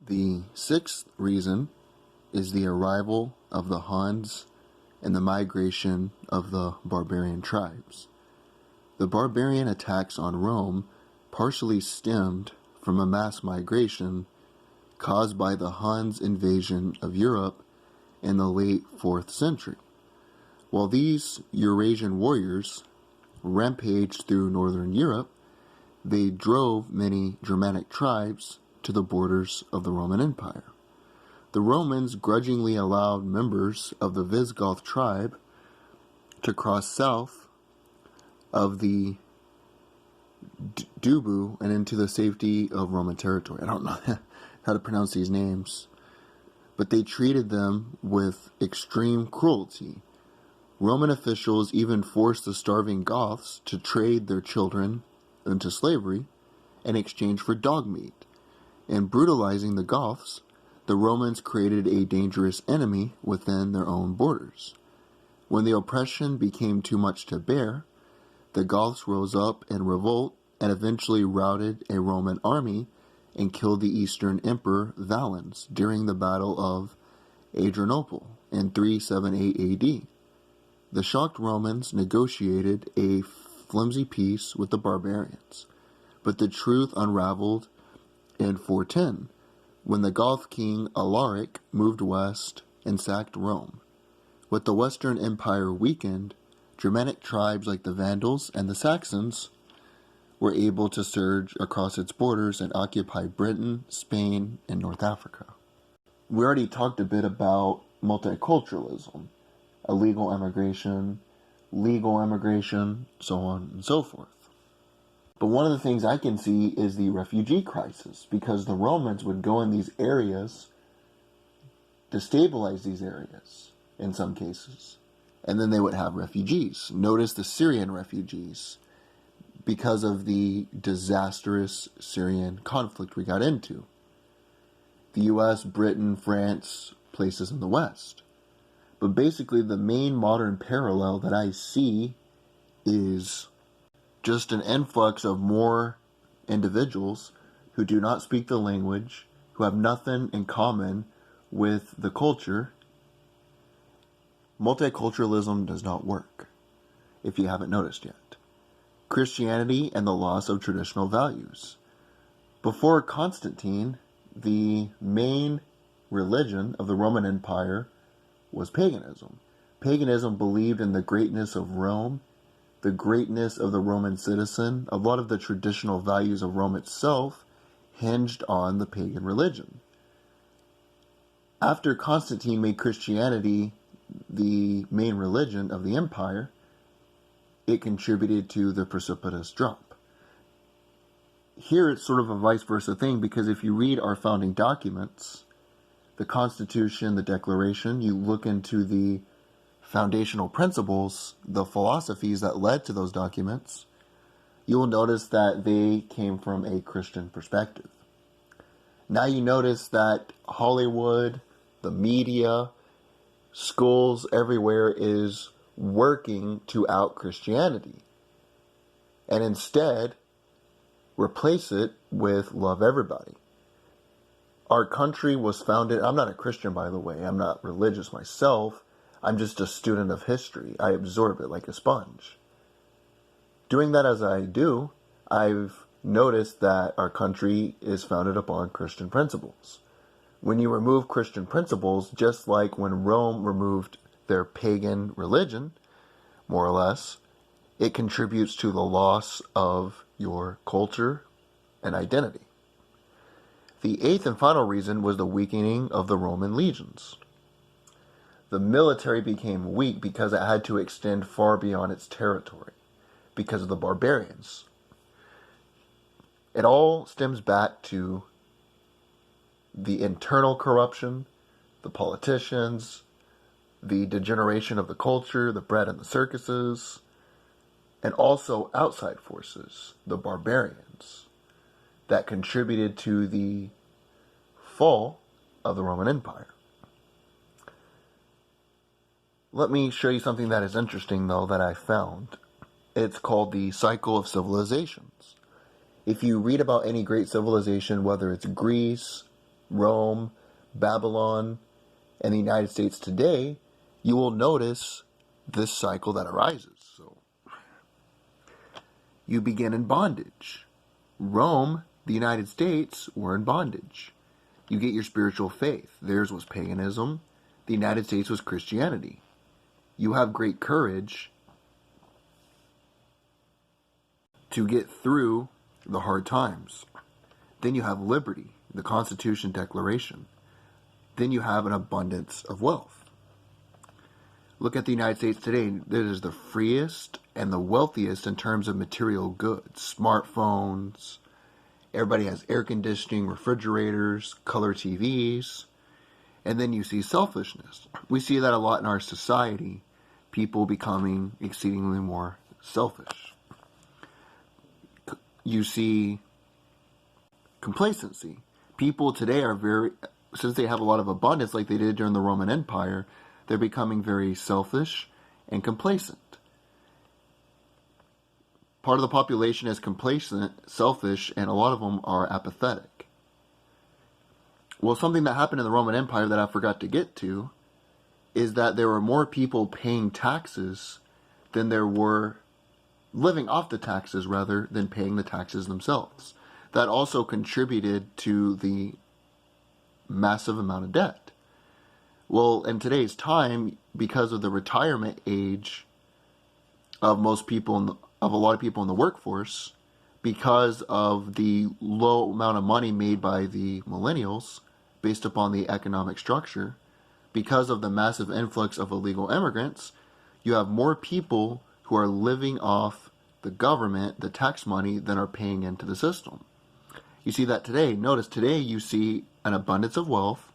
The sixth reason is the arrival of the Huns and the migration of the barbarian tribes. The barbarian attacks on Rome partially stemmed from a mass migration caused by the Huns' invasion of Europe in the late 4th century. While these Eurasian warriors rampaged through northern Europe, they drove many Germanic tribes to the borders of the Roman Empire. The Romans grudgingly allowed members of the Visigoth tribe to cross south of the Danube and into the safety of Roman territory. I don't know how to pronounce these names, but they treated them with extreme cruelty. Roman officials even forced the starving Goths to trade their children into slavery in exchange for dog meat. In brutalizing the Goths, the Romans created a dangerous enemy within their own borders. When the oppression became too much to bear, the Goths rose up in revolt and eventually routed a Roman army and killed the Eastern Emperor Valens during the Battle of Adrianople in 378 AD. The shocked Romans negotiated a flimsy peace with the barbarians, but the truth unraveled in 410, when the Goth king Alaric moved west and sacked Rome. With the Western Empire weakened, Germanic tribes like the Vandals and the Saxons were able to surge across its borders and occupy Britain, Spain, and North Africa. We already talked a bit about multiculturalism, illegal immigration, legal immigration, so on and so forth. But one of the things I can see is the refugee crisis, because the Romans would go in these areas, destabilize these areas in some cases, and then they would have refugees. Notice the Syrian refugees, because of the disastrous Syrian conflict we got into. The US, Britain, France, places in the West. But basically the main modern parallel that I see is just an influx of more individuals who do not speak the language, who have nothing in common with the culture. Multiculturalism does not work, if you haven't noticed yet. Christianity and the loss of traditional values. Before Constantine, the main religion of the Roman Empire was paganism. Paganism believed in the greatness of Rome, the greatness of the Roman citizen. A lot of the traditional values of Rome itself hinged on the pagan religion. After Constantine made Christianity the main religion of the empire, it contributed to the precipitous drop. Here it's sort of a vice versa thing, because if you read our founding documents, the Constitution, the Declaration, you look into the foundational principles, the philosophies that led to those documents, you will notice that they came from a Christian perspective. Now you notice that Hollywood, the media, schools everywhere is working to out Christianity, and instead replace it with love everybody. Our country was founded, I'm not a Christian by the way, I'm not religious myself, I'm just a student of history. I absorb it like a sponge. Doing that as I do, I've noticed that our country is founded upon Christian principles. When you remove Christian principles, just like when Rome removed their pagan religion, more or less, it contributes to the loss of your culture and identity. The eighth and final reason was the weakening of the Roman legions. The military became weak because it had to extend far beyond its territory, because of the barbarians. It all stems back to the internal corruption, the politicians, the degeneration of the culture, the bread and the circuses, and also outside forces, the barbarians, that contributed to the fall of the Roman Empire. Let me show you something that is interesting, though, that I found. It's called the cycle of civilizations. If you read about any great civilization, whether it's Greece, Rome, Babylon, and the United States today, you will notice this cycle that arises. So you begin in bondage. Rome, the United States, were in bondage. You get your spiritual faith. Theirs was paganism. The United States was Christianity. You have great courage to get through the hard times. Then you have liberty, the Constitution Declaration. Then you have an abundance of wealth. Look at the United States today. It is the freest and the wealthiest in terms of material goods. Smartphones. Everybody has air conditioning, refrigerators, color TVs. And then you see selfishness. We see that a lot in our society. People becoming exceedingly more selfish. You see complacency. People today are since they have a lot of abundance like they did during the Roman Empire, they're becoming very selfish and complacent. Part of the population is complacent, selfish, and a lot of them are apathetic. Well, something that happened in the Roman Empire that I forgot to get to is that there were more people paying taxes than there were living off the taxes rather than paying the taxes themselves. That also contributed to the massive amount of debt. Well, in today's time, because of the retirement age of most people, of a lot of people in the workforce, because of the low amount of money made by the millennials based upon the economic structure, because of the massive influx of illegal immigrants, you have more people who are living off the government, the tax money, than are paying into the system. You see that today. Notice today you see an abundance of wealth.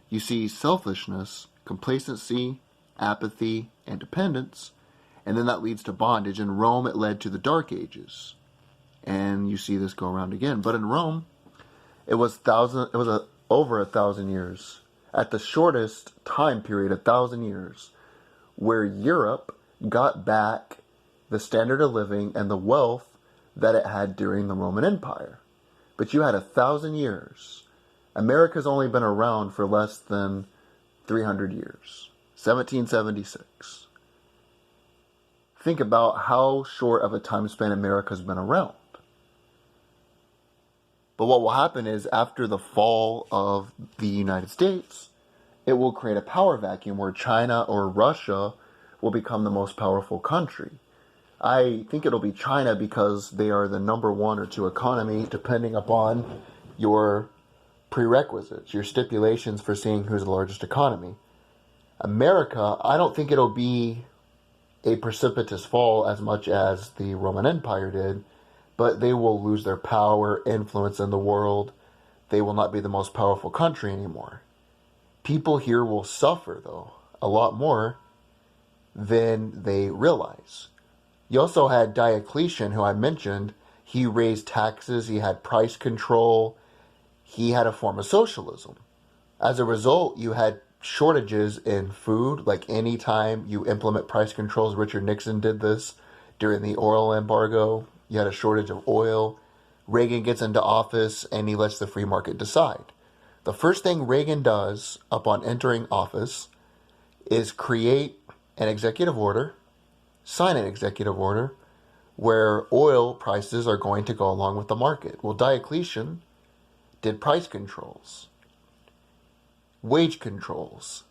You see selfishness, complacency, apathy, and dependence. And then that leads to bondage. In Rome, it led to the Dark Ages. And you see this go around again. But in Rome, it was over 1,000 years. At the shortest time period, 1,000 years, where Europe got back the standard of living and the wealth that it had during the Roman Empire. But you had 1,000 years. America's only been around for less than 300 years. 1776. Think about how short of a time span America's been around. But what will happen is after the fall of the United States, it will create a power vacuum where China or Russia will become the most powerful country. I think it'll be China because they are the number 1 or 2 economy, depending upon your prerequisites, your stipulations for seeing who's the largest economy. America, I don't think it'll be a precipitous fall as much as the Roman Empire did, but they will lose their power, influence in the world. They will not be the most powerful country anymore. People here will suffer, though, a lot more than they realize. You also had Diocletian, who I mentioned. He raised taxes, he had price control, he had a form of socialism. As a result, you had shortages in food. Like anytime you implement price controls, Richard Nixon did this during the oil embargo. You had a shortage of oil. Reagan gets into office and he lets the free market decide. The first thing Reagan does upon entering office is create an executive order, sign an executive order, where oil prices are going to go along with the market. Well, Diocletian did price controls, wage controls.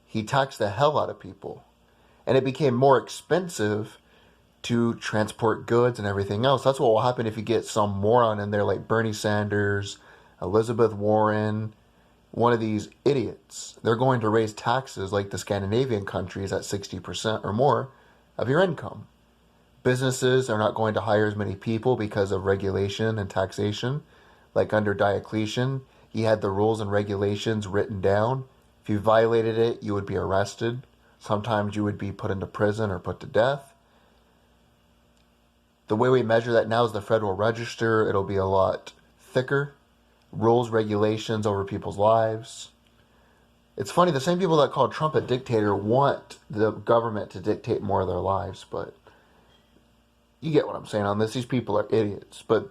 He taxed the hell out of people. And it became more expensive to transport goods and everything else. That's what will happen if you get some moron in there like Bernie Sanders, Elizabeth Warren, one of these idiots. They're going to raise taxes like the Scandinavian countries at 60% or more of your income. Businesses are not going to hire as many people because of regulation and taxation. Like under Diocletian, he had the rules and regulations written down. If you violated it, you would be arrested. Sometimes you would be put into prison or put to death. The way we measure that now is the Federal Register. It'll be a lot thicker. Rules, regulations over people's lives. It's funny, the same people that call Trump a dictator want the government to dictate more of their lives, but you get what I'm saying on this. These people are idiots. But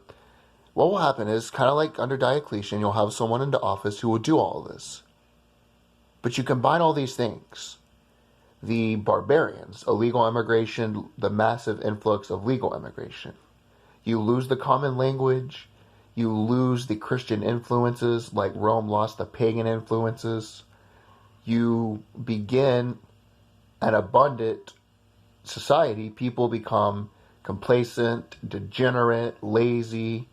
what will happen is, kind of like under Diocletian, you'll have someone into office who will do all of this. But you combine all these things. The barbarians, illegal immigration, the massive influx of legal immigration. You lose the common language. You lose the Christian influences, like Rome lost the pagan influences. You begin an abundant society. People become complacent, degenerate, lazy.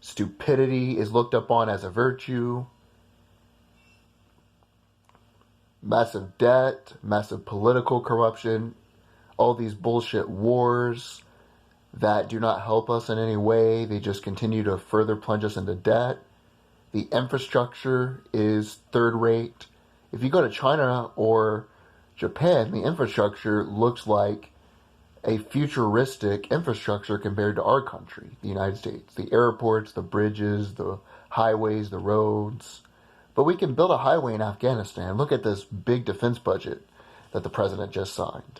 Stupidity is looked upon as a virtue. Massive debt, massive political corruption, all these bullshit wars that do not help us in any way. They just continue to further plunge us into debt. The infrastructure is third rate. If you go to China or Japan, the infrastructure looks like a futuristic infrastructure compared to our country, the United States. The airports, the bridges, the highways, the roads. But we can build a highway in Afghanistan. Look at this big defense budget that the president just signed.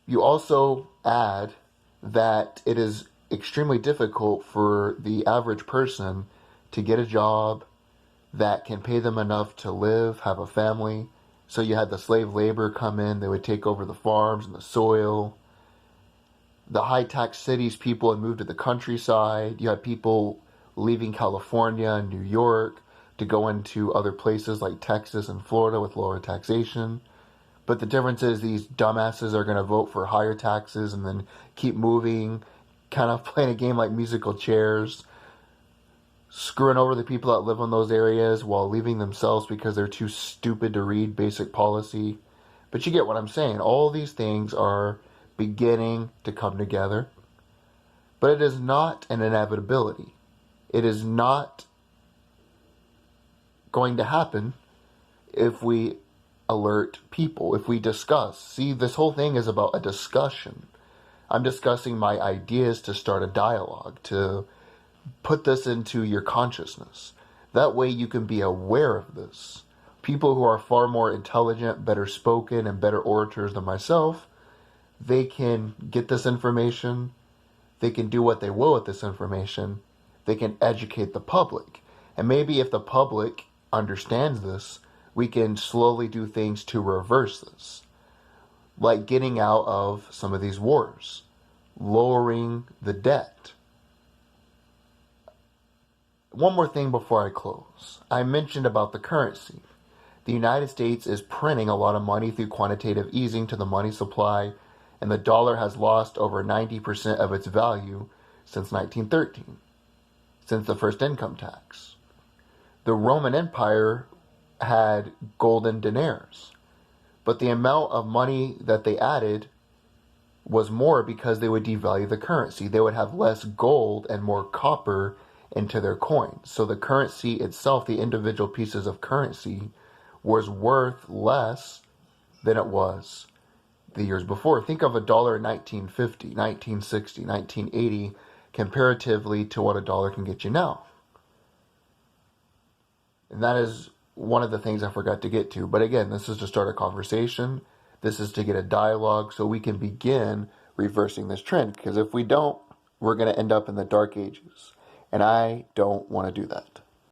You also add that it is extremely difficult for the average person to get a job that can pay them enough to live, have a family. So you had the slave labor come in. They would take over the farms and the soil. The high-tax cities, people had moved to the countryside. You had people leaving California and New York to go into other places like Texas and Florida with lower taxation. But the difference is these dumbasses are going to vote for higher taxes and then keep moving, kind of playing a game like musical chairs, screwing over the people that live in those areas while leaving themselves because they're too stupid to read basic policy. But you get what I'm saying. All these things are beginning to come together. But it is not an inevitability. It is not going to happen if we alert people, if we discuss. See, this whole thing is about a discussion. I'm discussing my ideas to start a dialogue, to put this into your consciousness. That way you can be aware of this. People who are far more intelligent, better spoken, and better orators than myself, they can get this information. They can do what they will with this information. They can educate the public. And maybe if the public understands this, we can slowly do things to reverse this. Like getting out of some of these wars, lowering the debt. One more thing before I close. I mentioned about the currency. The United States is printing a lot of money through quantitative easing to the money supply, and the dollar has lost over 90% of its value since 1913. Since the first income tax. The Roman Empire had golden dinars, but the amount of money that they added was more because they would devalue the currency. They would have less gold and more copper into their coins. So the currency itself, the individual pieces of currency, was worth less than it was the years before. Think of a dollar in 1950, 1960, 1980, comparatively to what a dollar can get you now. And that is one of the things I forgot to get to. But again, this is to start a conversation. This is to get a dialogue so we can begin reversing this trend. Because if we don't, we're going to end up in the dark ages. And I don't want to do that.